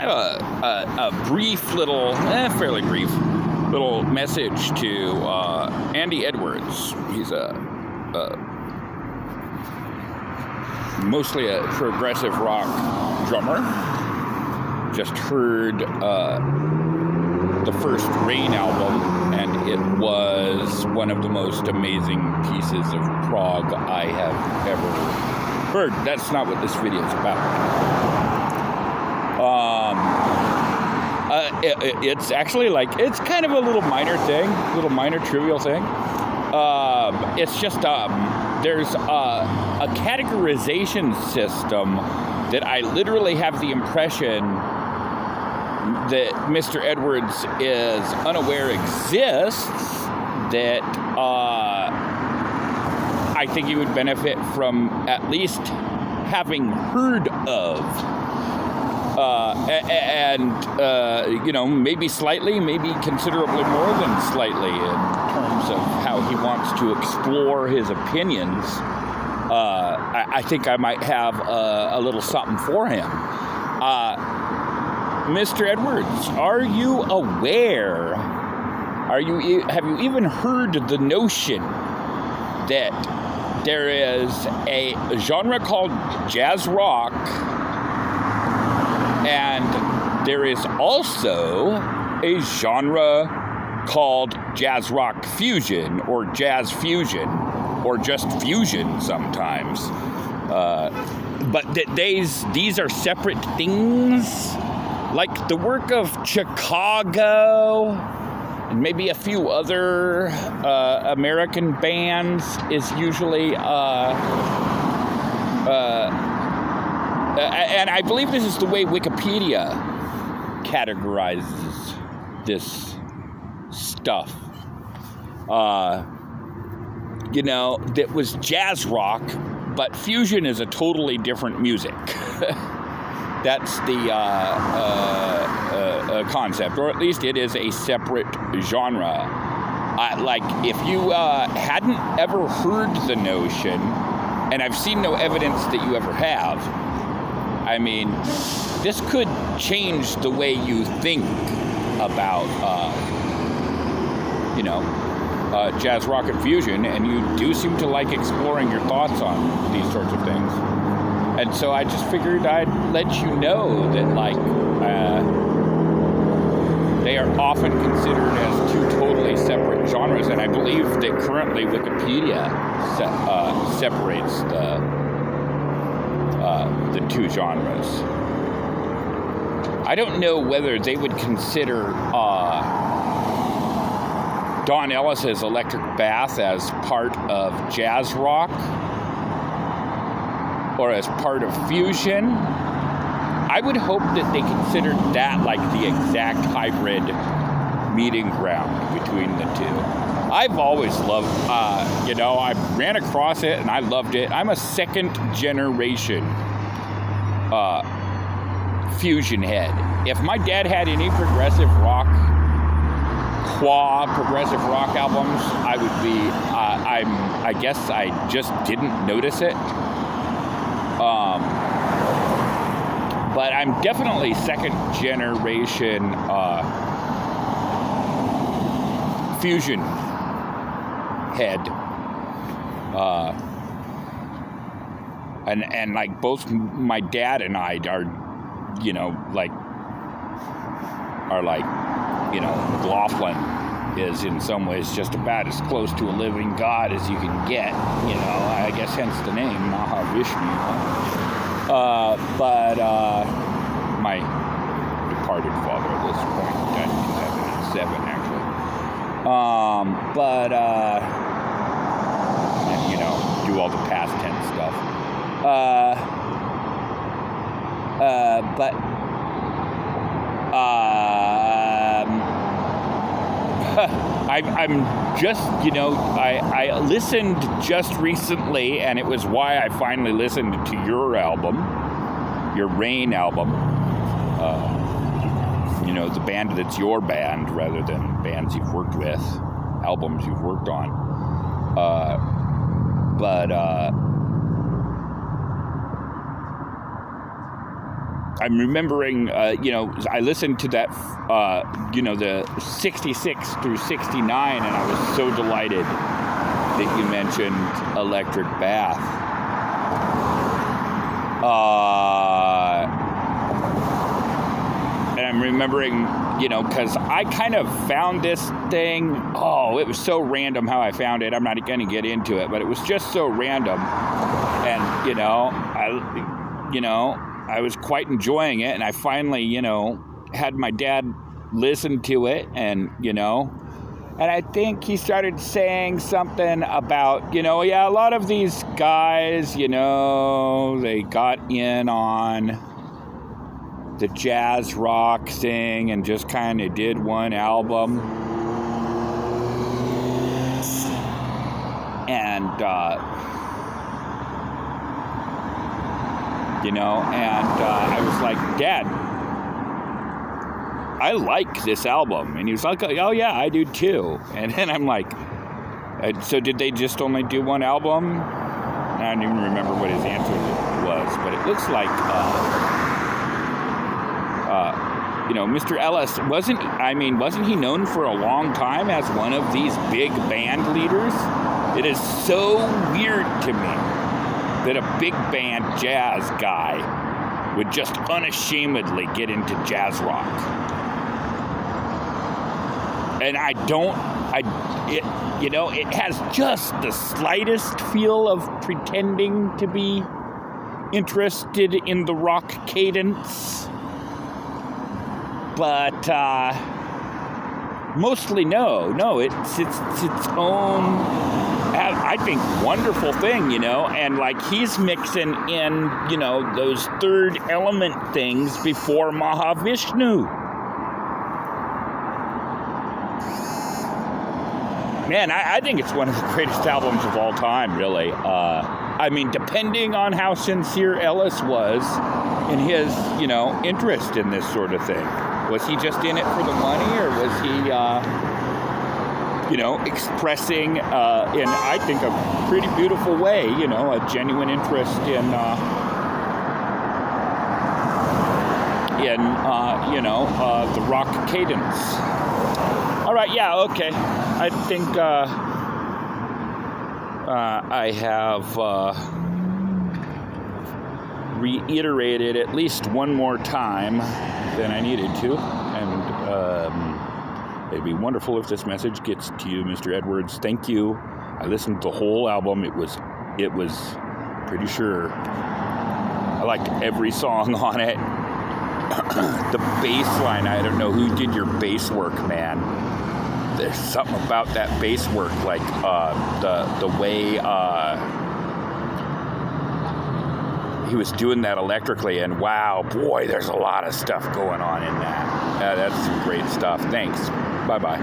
have a brief little, fairly brief little message to Andy Edwards. He's mostly a progressive rock drummer. Just heard the first Rain album, and it was one of the most amazing pieces of prog I have ever heard. That's not what this video is about. It's actually it's kind of a little minor thing, little minor trivial thing. It's just there's a categorization system that I literally have the impression that Mr. Edwards is unaware exists, that I think he would benefit from at least having heard of. Maybe slightly, maybe considerably more than slightly in terms of how he wants to explore his opinions. I think I might have a little something for him. Mr. Edwards, are you aware? Have you even heard the notion that there is a genre called jazz rock, and there is also a genre called jazz rock fusion, or jazz fusion, or just fusion sometimes? But these are separate things. Like the work of Chicago and maybe a few other American bands is usually, and I believe this is the way Wikipedia categorizes this stuff. That was jazz rock, but fusion is a totally different music. That's the concept, or at least it is a separate genre. If you hadn't ever heard the notion, and I've seen no evidence that you ever have, I mean, this could change the way you think about, jazz rock and fusion, and you do seem to like exploring your thoughts on these sorts of things. And so I just figured I'd let you know that, they are often considered as two totally separate genres, and I believe that currently Wikipedia separates the two genres. I don't know whether they would consider Don Ellis's Electric Bath as part of jazz rock or as part of fusion. I would hope that they considered that like the exact hybrid meeting ground between the two. I've always loved, I ran across it and I loved it. I'm a second generation fusion head. If my dad had any progressive rock albums, I would be, I guess I just didn't notice it. But I'm definitely second generation fusion head. And like both my dad and I are, McLaughlin is in some ways just about as close to a living God as you can get, I guess hence the name, Mahavishnu. But my departed father at this point died in 2007, actually. Do all the past tense stuff. I'm just, I listened just recently, and it was why I finally listened to your album, your Rain album. The band that's your band rather than bands you've worked with, albums you've worked on. I'm remembering, I listened to that, the 66 through 69, and I was so delighted that you mentioned Electric Bath. And I'm remembering, because I kind of found this thing. Oh, it was so random how I found it. I'm not going to get into it, but it was just so random. And, I was quite enjoying it. And I finally, had my dad listen to it. And, and I think he started saying something about, a lot of these guys, they got in on the jazz rock thing and just kind of did one album. And, I was like, Dad, I like this album. And he was like, oh yeah, I do too. And then I'm like, so did they just only do one album? And I don't even remember what his answer was, but it looks like, Mr. Ellis, wasn't he known for a long time as one of these big band leaders? It is so weird to me that a big band jazz guy would just unashamedly get into jazz rock. And it has just the slightest feel of pretending to be interested in the rock cadence. But mostly no, it's its own, I think, wonderful thing, and like he's mixing in, those third element things before Mahavishnu. Man, I think it's one of the greatest albums of all time, really. Depending on how sincere Ellis was in his, interest in this sort of thing. Was he just in it for the money, or was he, expressing in, I think, a pretty beautiful way, a genuine interest in the rock cadence. All right, yeah, okay. I think I have reiterated at least one more time than I needed to, and it'd be wonderful if this message gets to you, Mr. Edwards. Thank you. I listened to the whole album. It was pretty sure I liked every song on it. The bass line, I don't know who did your bass work, man. There's something about that bass work, like the way he was doing that electrically, and wow, boy, there's a lot of stuff going on in that. That's some great stuff. Thanks. Bye-bye.